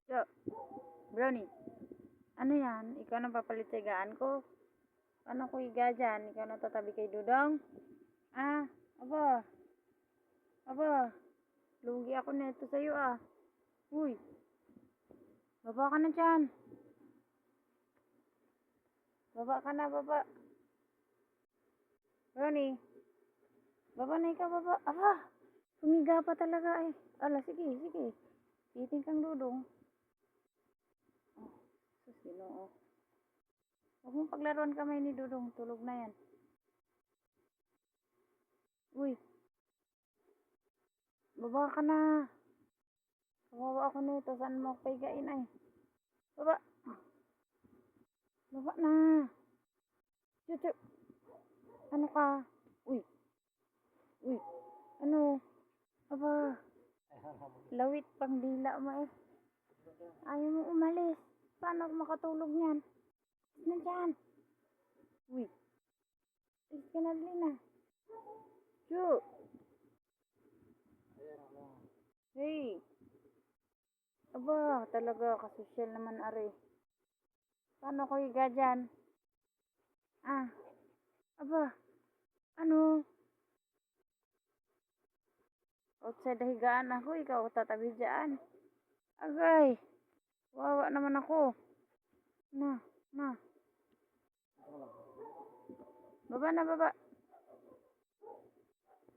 So, Brownie, ano yan? Ikaw nang papalit sa higaan ko? Ano ko higa dyan? Ikaw na tatabi kay Dudong? Ah, aba, aba, lugi ako neto sa'yo ah. Uy, baba ka na dyan. Baba ka na, baba. Brownie, baba na ikaw, baba. Aba, humiga pa talaga eh. Ala, sige, sige. Titing kang Dudong. Oh, Ginoo. Huwag mong paglaruan kamay ni Dudong. Tulog na yan. Uy, baba ka na. Kawawa ako nito. Saan mo ako paigain ay? Baba. Baba na. Chuchu. Ano ka? Uy. Uy. Ano? Aba. Lawit pang dila mo eh. Ayaw mo umalis. Paano ako makatulog niyan? Nandyan. Uy. Alis ka na rin ah. Chu. Hey. Aba, talaga kasosyal naman are. Paano ko higa dyan? Ah. Aba. Ano? Outside the higaan ako, ikaw tatabi dyan. Agay. Wawa naman ako. Na, na. Baba na, baba.